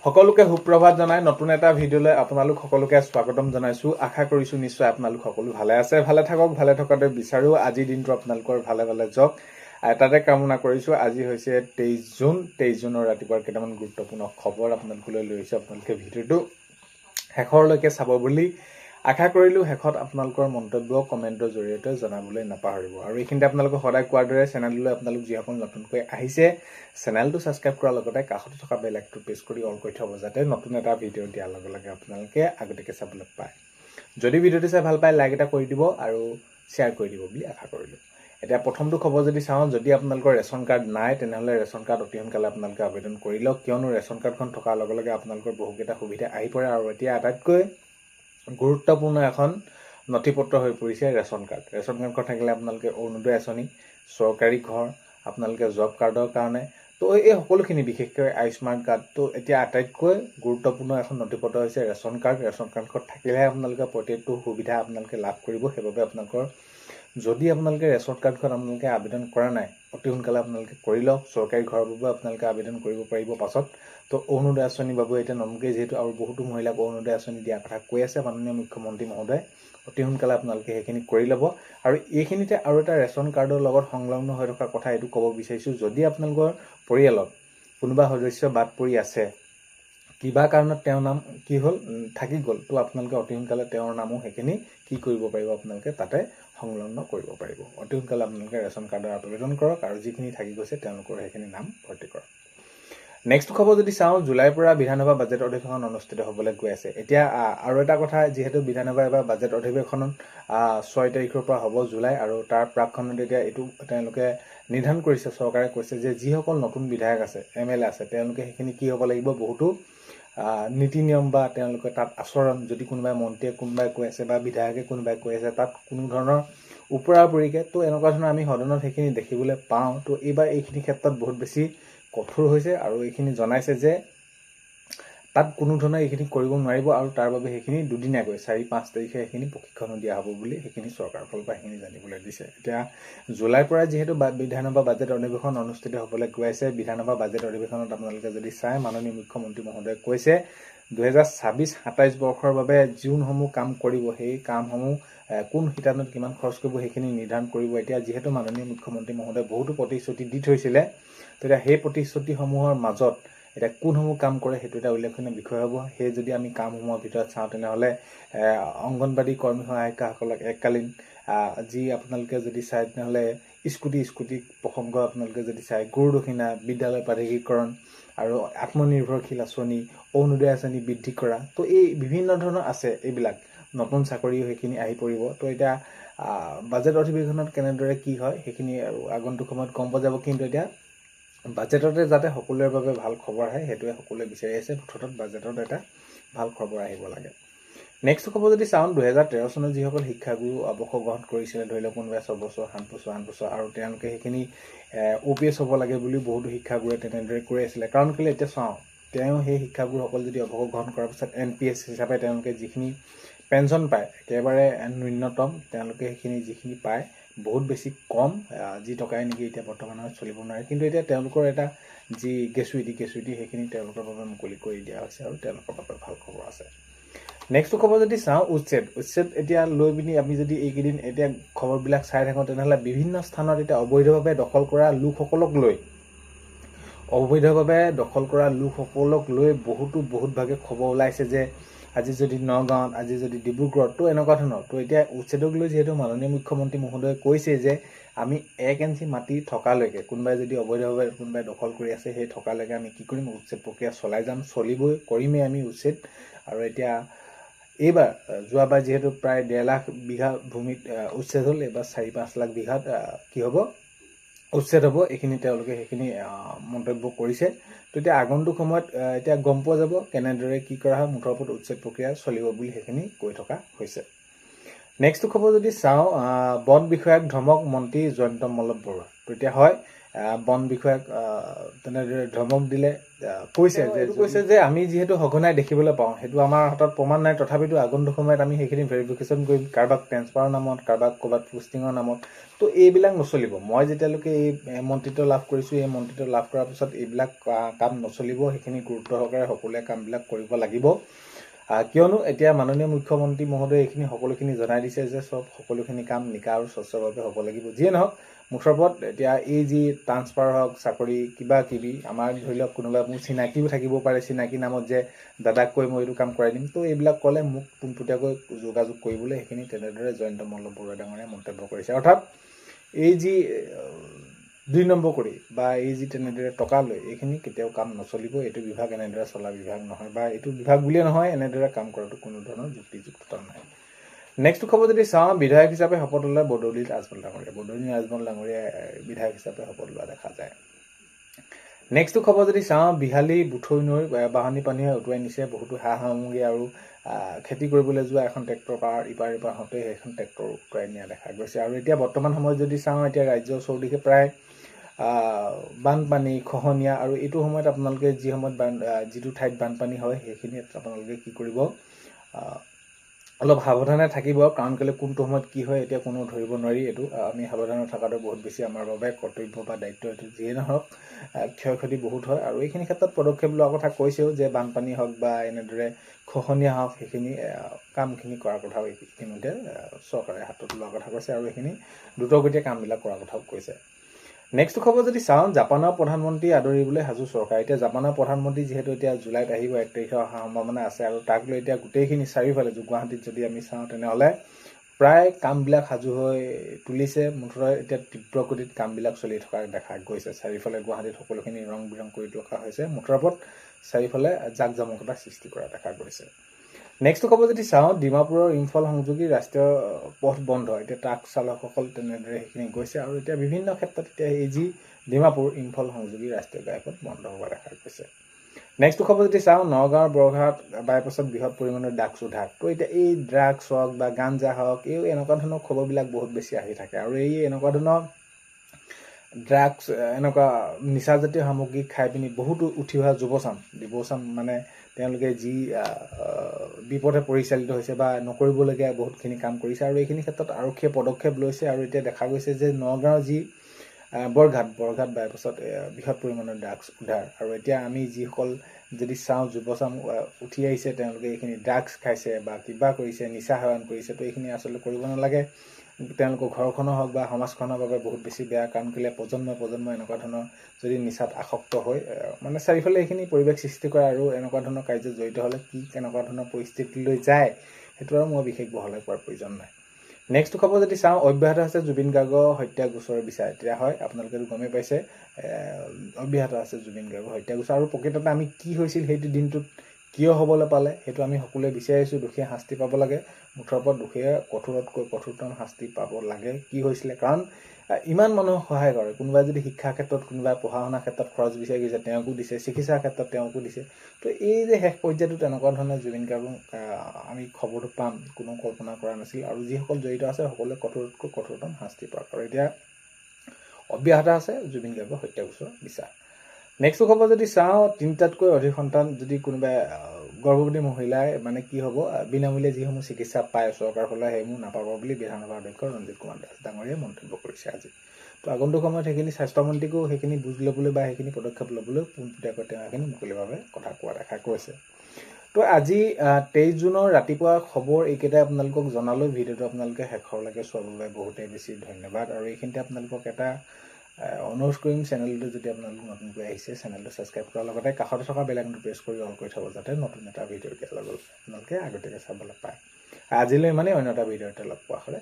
সকলোকে সুপ্ৰভাত জনাই নতুন এটা ভিডিঅ'লৈ আপোনালোক সকলোকে স্বাগতম জনাইছোঁ। আশা কৰিছোঁ নিশ্চয় আপোনালোক সকলো ভালে আছে, ভালে থাকক, ভালে থকাতে বিচাৰোঁ। আজিৰ দিনটো আপোনালোকৰ ভালে ভালে যাওক তাতে কামনা কৰিছোঁ। আজি হৈছে 23 জুন। 23 জুনৰ ৰাতিপুৱাৰ কেইটামান গুৰুত্বপূৰ্ণ খবৰ আপোনালোকলৈ লৈ আহিছোঁ। আপোনালোকে ভিডিঅ'টো শেষৰলৈকে চাব বুলি আশা কৰিলোঁ। শেষত আপোনালোকৰ মন্তব্য কমেণ্টৰ জৰিয়তে জনাবলৈ নাপাহৰিব। আৰু এইখিনিতে আপোনালোকক সদায় কোৱাৰ দৰে চেনেললৈ আপোনালোক যিসকল নতুনকৈ আহিছে চেনেলটো ছাবস্ক্ৰাইব কৰাৰ লগতে কাষতে থকা বেল আইকনটো প্ৰেছ কৰি অল কৰি থ'ব, যাতে নতুন এটা ভিডিঅ' দিয়াৰ লগে লগে আপোনালোকে আগতীয়াকৈ চাবলৈ পায়। যদি ভিডিঅ'টো চাই ভাল পায় লাইক এটা কৰি দিব আৰু শ্বেয়াৰ কৰি দিব বুলি আশা কৰিলোঁ। এতিয়া প্ৰথমটো খবৰ যদি চাওঁ, যদি আপোনালোকৰ ৰেচন কাৰ্ড নাই তেনেহ'লে ৰেচন কাৰ্ড অতি সোনকালে আপোনালোকে আবেদন কৰি লওক, কিয়নো ৰেচন কাৰ্ডখন থকাৰ লগে লগে আপোনালোকৰ বহুকেইটা সুবিধা আহি পৰে। আৰু এতিয়া আটাইতকৈ গুৰুত্বপূৰ্ণ এখন নথিপত্ৰ হৈ পৰিছে ৰেচন কাৰ্ড। ৰেচন কাৰ্ডখন থাকিলে আপোনালোকে অৰুণোদয় আঁচনি, চৰকাৰী ঘৰ, আপোনালোকে জব কাৰ্ডৰ কাৰণে তো এই সকলোখিনি, বিশেষকৈ আয়ুষ্মান কাৰ্ড, তো এতিয়া আটাইতকৈ গুৰুত্বপূৰ্ণ এখন নথিপত্ৰ হৈছে ৰেচন কাৰ্ড। ৰেচন কাৰ্ডখন থাকিলেহে আপোনালোকে প্ৰত্যেকটো সুবিধা আপোনালোকে লাভ কৰিব। সেইবাবে আপোনালোকৰ যদি আপোনালোকে ৰেচন কাৰ্ডখন আপোনালোকে আবেদন কৰা নাই, অতি সোনকালে আপোনালোকে কৰি লওক। চৰকাৰী ঘৰৰ বাবে আপোনালোকে আবেদন কৰিব পাৰিব পাছত। তো অৰুণোদয় আঁচনিৰ বাবে এতিয়া নমুকেই যিহেতু আৰু বহুতো মহিলাক অৰুণোদয় আঁচনি দিয়াৰ কথা কৈ আছে মাননীয় মুখ্যমন্ত্ৰী মহোদয়, অতি সোনকালে আপোনালোকে সেইখিনি কৰি ল'ব। আৰু এইখিনিতে আৰু এটা ৰেচন কাৰ্ডৰ লগত সংলগ্ন হৈ থকা কথা এইটো ক'ব বিচাৰিছোঁ, যদি আপোনালোকৰ পৰিয়ালত কোনোবা সদস্য বাদ পৰি আছে, কিবা কাৰণত তেওঁৰ নাম কি হ'ল থাকি গ'ল, তো আপোনালোকে অতি সোনকালে তেওঁৰ নামো সেইখিনি কি কৰিব পাৰিব, আপোনালোকে তাতে সংলগ্ন কৰিব পাৰিব। অতি সোনকালে আপোনালোকে ৰেচন কাৰ্ডৰ আবেদন কৰক আৰু যিখিনি থাকি গৈছে তেওঁলোকৰ সেইখিনি নাম ভৰ্তি কৰক। নেক্সট খবৰ যদি চাওঁ, জুলাইৰ পৰা বিধানসভা বাজেট অধিৱেশন অনুষ্ঠিত হ'বলৈ গৈ আছে। এতিয়া আৰু এটা কথা, যিহেতু বিধানসভা এবাৰ বাজেট অধিৱেশনত 6 তাৰিখৰ পৰা হ'ব জুলাই, আৰু তাৰ প্ৰাকখনত এতিয়া এইটো তেওঁলোকে নিৰ্ধাৰণ কৰিছে, চৰকাৰে কৈছে যে যিসকল নতুন বিধায়ক আছে, MLA আছে, তেওঁলোকে সেইখিনি কি হ'ব লাগিব, বহুতো নীতি নিয়ম বা তেওঁলোকে তাত আচৰণ, যদি কোনোবাই মন্ত্ৰীয়ে কোনোবাই কৈ আছে বা বিধায়কে কোনোবাই কৈ আছে তাত কোনো ধৰণৰ ওপৰা ওপৰিকৈ, তো এনেকুৱা ধৰণৰ আমি সদনত সেইখিনি দেখিবলৈ পাওঁ। তো এইবাৰ এইখিনি ক্ষেত্ৰত বহুত বেছি কঠোৰ হৈছে আৰু এইখিনি জনাইছে যে তাত কোনো ধৰণৰ এইখিনি কৰিব নোৱাৰিব, আৰু তাৰ বাবে সেইখিনি দুদিনীয়াকৈ 4-5 তাৰিখে সেইখিনি প্ৰশিক্ষণো দিয়া হ'ব বুলি সেইখিনি চৰকাৰৰ ফালৰ পৰা সেইখিনি জানিবলৈ দিছে। এতিয়া জুলাইৰ পৰা যিহেতু বিধানসভা বাজেট অধিৱেশন অনুষ্ঠিত হ'বলৈ গৈ আছে, বিধানসভা বাজেট অধিৱেশনত আপোনালোকে যদি চাই, মাননীয় মুখ্যমন্ত্ৰী মহোদয়ে কৈছে 2026-27 বৰ্ষৰ বাবে যোনসমূহ কাম কৰিব, সেই কামসমূহ কোন শিতানত কিমান খৰচ কৰিব সেইখিনি নিৰ্ধাৰণ কৰিব। এতিয়া যিহেতু মাননীয় মুখ্যমন্ত্ৰী মহোদয়ে বহুতো প্ৰতিশ্ৰুতি দি থৈছিলে, তেতিয়া সেই প্ৰতিশ্ৰুতিসমূহৰ মাজত এতিয়া কোনসমূহ কাম কৰে সেইটো এটা উল্লেখনীয় বিষয় হ'ব। সেই যদি আমি কামসমূহৰ ভিতৰত চাওঁ, তেনেহ'লে অংগনবাদী কৰ্মী সহায়িকাসকলক এককালীন যি আপোনালোকে যদি চায়, তেনেহ'লে স্কুটি প্ৰসংগ আপোনালোকে যদি চায়, গুৰু দক্ষিণা, বিদ্যালয় প্ৰাধিকৰণ আৰু আত্মনিৰ্ভৰশীল আঁচনি, অৰুণোদয় আঁচনি বৃদ্ধি কৰা, তো এই বিভিন্ন ধৰণৰ আছে এইবিলাক। নতুন চাকৰিও সেইখিনি আহি পৰিব। তো এতিয়া বাজেট অধিৱেশনত কেনেদৰে কি হয় সেইখিনি আৰু আগন্তুক সময়ত গম পোৱা যাব। কিন্তু এতিয়া বাজেটতে যাতে সকলোৰে বাবে ভাল খবৰ আহে সেইটোৱে সকলোৱে বিচাৰি আছে। মুঠত বাজেটত এটা ভাল খবৰ আহিব লাগে। নেক্সট খবৰ যদি চাওঁ, 2013 চনত যিসকল শিক্ষাগুৰু অৱসৰ গ্ৰহণ কৰিছিলে, ধৰি লওক কোনোবাই 6 বছৰ, 7 বছৰ, 8 বছৰ, আৰু তেওঁলোকে সেইখিনি OPS হ'ব লাগে বুলি বহুতো শিক্ষাগুৰুৱে তেনেদৰে কৈ আছিলে। কাৰণ কেলৈ, এতিয়া চাওঁ, সেই শিক্ষাগুৰুসকল যদি অৱসৰ গ্ৰহণ কৰাৰ পিছত NPS হিচাপে তেওঁলোকে যিখিনি পেঞ্চন পায়, একেবাৰে ন্যূনতম তেওঁলোকে সেইখিনি যিখিনি পায় বহুত বেছি কম, যি টকাই নেকি এতিয়া বৰ্তমানত চলিব নোৱাৰে। কিন্তু এতিয়া তেওঁলোকৰ এটা যি গ্ৰেচুইটি সেইখিনি তেওঁলোকৰ বাবে মুকলি কৰি দিয়া হৈছে আৰু তেওঁলোকৰ বাবে ভাল খবৰ আছে। নেক্সট খবৰ যদি চাওঁ, উচ্ছেদ এতিয়া লৈ পিনি আমি যদি এইকেইদিন এতিয়া খবৰবিলাক চাই থাকোঁ, তেনেহ'লে বিভিন্ন স্থানত এতিয়া অবৈধভাৱে দখল কৰা লোকসকলক লৈ বহুত ভাগে খবৰ ওলাইছে যে আজি যদি নগাঁৱত, আজি যদি ডিব্ৰুগড়ত, তো এনেকুৱা ধৰণৰ। তো এতিয়া উচ্ছেদক লৈ যিহেতু মাননীয় মুখ্যমন্ত্ৰী মহোদয়ে কৈছে যে আমি 1 ইঞ্চি মাটি থকালৈকে, কোনোবাই যদি অবৈধভাৱে কোনোবাই দখল কৰি আছে, সেই থকালৈকে আমি কি কৰিম, উচ্ছেদ প্ৰক্ৰিয়া চলাই যাম, চলিবই, কৰিমেই আমি উচ্ছেদ। আৰু এতিয়া এইবাৰ যোৱাবাৰ যিহেতু প্ৰায় 1.5 লাখ বিঘা ভূমিত উচ্ছেদ হ'ল, এইবাৰ 4-5 লাখ বিঘাত কি হ'ব, উচ্ছেদ হ'ব। এইখিনি তেওঁলোকে সেইখিনি মন্তব্য কৰিছে। তো এতিয়া আগন্তুক সময়ত এতিয়া গম পোৱা যাব কেনেদৰে কি কৰা হয়। মুঠৰ ওপৰত উচ্ছেদ প্ৰক্ৰিয়া চলিব বুলি সেইখিনি কৈ থকা হৈছে। নেক্সট খবৰ যদি চাওঁ, বন বিষয়াক ধমক মন্ত্ৰী জয়ন্ত মল্ল বৰুৱা। তো এতিয়া হয়, বন বিষয়াক তেনেদৰে ধমক দিলে কৈছে যে আমি যিহেতু সঘনাই দেখিবলৈ পাওঁ সেইটো আমাৰ হাতত প্ৰমাণ নাই, তথাপিতো আগন্তুক সময়ত আমি সেইখিনি ভেৰিফিকেশ্যন কৰিম, কাৰোবাক ট্ৰেন্সফাৰৰ নামত, কাৰোবাক ক'ৰবাত পোষ্টিঙৰ নামত। তো এইবিলাক নচলিব। মই যেতিয়ালৈকে এই মন্ত্ৰিত্ব লাভ কৰিছোঁ, এই মন্ত্ৰিত্ব লাভ কৰাৰ পিছত এইবিলাক কাম নচলিব। সেইখিনি গুৰুত্ব সহকাৰে সকলোৱে কামবিলাক কৰিব লাগিব। কিয়নো এতিয়া মাননীয় মুখ্যমন্ত্ৰী মহোদয়ে এইখিনি সকলোখিনি জনাই দিছে যে সকলোখিনি কাম নিকা আৰু স্বচ্ছভাৱে হ'ব লাগিব। যিয়ে নহওক মুঠৰ ওপৰত এতিয়া এই যি ট্ৰান্সফাৰ হওক, চাকৰি কিবা কিবি, আমাৰ ধৰি লওক কোনোবা মোৰ চিনাকিও থাকিব পাৰে, চিনাকি নামত যে দাদাক কৈ মই এইটো কাম কৰাই দিম, তো এইবিলাক ক'লে মোক পোনপটীয়াকৈ যোগাযোগ কৰিবলৈ সেইখিনি তেনেদৰে জয়ন্ত মল্ল বৰুৱা ডাঙৰীয়াই মন্তব্য কৰিছে। অৰ্থাৎ এই যি 2 নম্বৰ কৰি বা এই যি তেনেদৰে টকা লৈ এইখিনি কেতিয়াও কাম নচলিব। এইটো বিভাগ এনেদৰে চলা বিভাগ নহয়, বা এইটো বিভাগ বুলিয়ে নহয়, এনেদৰে কাম কৰাটো কোনো ধৰণৰ যুক্তিযুক্ততা নাই। নেক্সট খবৰ যদি চাওঁ, বিধায়ক হিচাপে শপত ল'লে বদৌলী আজমল ডাঙৰীয়া। বদৌলী আজমল ডাঙৰীয়াই বিধায়ক হিচাপে শপত লোৱা দেখা যায়। নেক্সট খবৰ যদি চাওঁ, বিহালী বুথৈ নৈৰ বাঢ়নী পানীয়ে উটুৱাই নিছে বহুতো সা সামগ্ৰী আৰু খেতি কৰিবলৈ যোৱা এখন ট্ৰেক্টৰ পাৰ ইপাৰ হওঁতে সেইখন ট্ৰেক্টৰ উটুৱাই নিয়া দেখা গৈছে। আৰু এতিয়া বৰ্তমান সময়ত যদি চাওঁ, এতিয়া ৰাজ্যৰ চৌদিশে প্ৰায় বানপানী, খহনীয়া, আৰু এইটো সময়ত আপোনালোকে যি সময়ত যিটো ঠাইত বানপানী হয় সেইখিনিত আপোনালোকে কি কৰিব, অলপ সাৱধানে থাকিব। কাৰণ কেলৈ কোনটো সময়ত কি হয় এতিয়া কোনো ধৰিব নোৱাৰি। এইটো আমি সাৱধানে থকাটো বহুত বেছি আমাৰ বাবে কৰ্তব্য বা দায়িত্ব। এইটো যিয়ে নহওক ক্ষয় ক্ষতি বহুত হয়, আৰু এইখিনি ক্ষেত্ৰত পদক্ষেপ লোৱাৰ কথা কৈছেও যে বানপানী হওক বা এনেদৰে খহনীয়া হওক সেইখিনি কামখিনি কৰাৰ কথাও ইতিমধ্যে চৰকাৰে হাতত লোৱাৰ কথা কৈছে, আৰু এইখিনি দ্ৰুতগতিয়ে কামবিলাক কৰাৰ কথাও কৈছে। নেক্সট খবৰ যদি চাওঁ, জাপানৰ প্ৰধানমন্ত্ৰী আদৰিবলৈ সাজু চৰকাৰ। এতিয়া জাপানৰ প্ৰধানমন্ত্ৰী যিহেতু এতিয়া জুলাইত আহিব, 1 তাৰিখে অহাৰ সম্ভাৱনা আছে, আৰু তাক লৈ এতিয়া গোটেইখিনি চাৰিওফালে গুৱাহাটীত যদি আমি চাওঁ তেনেহ'লে প্ৰায় কামবিলাক সাজু হৈ তুলিছে। মুঠতে এতিয়া তীব্ৰ গতিত কামবিলাক চলি থকা দেখা গৈছে। চাৰিওফালে গুৱাহাটীত সকলোখিনি ৰং বিৰং কৰি থকা হৈছে। মুঠৰ ওপৰত চাৰিওফালে জাক জমকতাৰ সৃষ্টি কৰা দেখা গৈছে। নেক্সট খবৰ যদি চাওঁ, ডিমাপুৰৰ ইম্ফল সংযোগী ৰাষ্ট্ৰীয় পথ বন্ধ। এতিয়া ট্ৰাক চালকসকল তেনেদৰে সেইখিনি গৈছে, আৰু এতিয়া বিভিন্ন ক্ষেত্ৰত এতিয়া এই যি ডিমাপুৰ ইম্ফল সংযোগী ৰাষ্ট্ৰীয় ঘাইপথ বন্ধ হোৱা দেখা গৈছে। নেক্সট খবৰ যদি চাওঁ, নগাঁৱৰ বৰঘাট বাইপাছত বৃহৎ পৰিমাণৰ ড্ৰাগছ উদ্ধাৰ। তো এতিয়া এই ড্ৰাগছ হওক বা গাঞ্জা হওক, এই এনেকুৱা ধৰণৰ খবৰবিলাক বহুত বেছি আহি থাকে, আৰু এই এনেকুৱা ধৰণৰ ড্ৰাগছ, এনেকুৱা নিচাজাতীয় সামগ্ৰী খাই পিনি বহুতো উঠি অহা যুৱচাম মানে তেওঁলোকে যি বিপথে পৰিচালিত হৈছে বা নকৰিবলগীয়া বহুতখিনি কাম কৰিছে, আৰু এইখিনি ক্ষেত্ৰত আৰক্ষীয়ে পদক্ষেপ লৈছে। আৰু এতিয়া দেখা গৈছে যে নগাঁৱৰ যি বৰঘাট বাইপাছত বৃহৎ পৰিমাণৰ ড্ৰাগছ উদ্ধাৰ। আৰু এতিয়া আমি যিসকল যদি চাওঁ যুৱচাম উঠি আহিছে, তেওঁলোকে এইখিনি ড্ৰাগছ খাইছে বা কিবা কৰিছে, নিচা সেৱন কৰিছে, তো এইখিনি আচলতে কৰিব নালাগে। তেওঁলোকৰ ঘৰখনৰ হওক বা সমাজখনৰ বাবে বহুত বেছি বেয়া। কাৰণ কেলৈ প্ৰজন্ম এনেকুৱা ধৰণৰ যদি নিচাত আসক্ত হৈ মানে চাৰিওফালে এইখিনি পৰিৱেশ সৃষ্টি কৰে, আৰু এনেকুৱা ধৰণৰ কাৰ্যত জড়িত হ'লে কি কেনেকুৱা ধৰণৰ পৰিস্থিতিলৈ যায় সেইটো আৰু মই বিশেষ বহলাই কোৱাৰ প্ৰয়োজন নাই। নেক্সট খবৰ যদি চাওঁ, অব্যাহত আছে জুবিন গাৰ্গৰ হত্যা গোচৰৰ বিচাৰ। এতিয়া হয় আপোনালোকে গমেই পাইছে, অব্যাহত আছে জুবিন গাৰ্গৰ হত্যা গোচৰ, আৰু প্ৰকৃততে আমি কি হৈছিল সেইটো দিনটোত, কিয় হ'বলৈ পালে, সেইটো আমি সকলোৱে বিচাৰিছোঁ। দোষীয়ে শাস্তি পাব লাগে। মুঠৰ ওপৰত দোষীয়ে কঠোৰতকৈ কঠোৰতম শাস্তি পাব লাগে। কি হৈছিলে, কাৰণ ইমান মানুহক সহায় কৰে। কোনোবাই যদি শিক্ষাৰ ক্ষেত্ৰত, কোনোবাই পঢ়া শুনাৰ ক্ষেত্ৰত খৰচ বিচাৰি গৈছে, তেওঁকো দিছে, চিকিৎসাৰ ক্ষেত্ৰত তেওঁকো দিছে। তো এই যে শেষ পৰ্যায়তো তেনেকুৱা ধৰণে জুবিন গাৰ্গক আমি খবৰটো পাম কোনো কল্পনা কৰা নাছিল, আৰু যিসকল জড়িত আছে সকলোৱে কঠোৰতকৈ কঠোৰতম শাস্তি পাওক। আৰু এতিয়া অব্যাহত আছে জুবিন গাৰ্গৰ হত্যা গোচৰৰ বিচাৰ। নেক্সট খবৰ যদি চাওঁ, 3টাতকৈ অধিক সন্তান যদি কোনোবাই গৰ্ভৱতী মহিলাই মানে কি হ'ব, বিনামূলীয়া যিসমূহ চিকিৎসা পায় চৰকাৰৰ ফালে সেইসমূহ নাপাব বুলি বিধানসভাৰ অধ্যক্ষ ৰঞ্জিত কুমাৰ দাস ডাঙৰীয়াই মন্তব্য কৰিছে আজি। তো আগন্তুক সময়ত সেইখিনি স্বাস্থ্যমন্ত্ৰীকো সেইখিনি বুজ ল'বলৈ বা সেইখিনি পদক্ষেপ ল'বলৈ পোনপটীয়াকৈ তেওঁ সেইখিনি মুকলিভাৱে কথা কোৱা দেখা গৈছে। তো আজি 23 জুনৰ ৰাতিপুৱা খবৰ এইকেইটাই আপোনালোকক জনালোঁ। ভিডিঅ'টো আপোনালোকে শেষৰলৈকে চোৱাৰ বাবে বহুতেই বেছি ধন্যবাদ। আৰু এইখিনিতে আপোনালোকক এটা অনুৰোধ কৰিম, চেনেলটো যদি আপোনালোক নতুনকৈ আহিছে চেনেলটো ছাবস্ক্ৰাইব কৰাৰ লগতে কাষতে থকা বেল আইকনটো প্ৰেছ কৰি অল কৰি থ'ব, যাতে নতুন এটা ভিডিঅ' দিয়াৰ লগে লগে আপোনালোকে আগতীয়াকৈ চাবলৈ পায়। আজিলৈ ইমানেই, অন্য এটা ভিডিঅ'তে লগ পোৱা হ'লে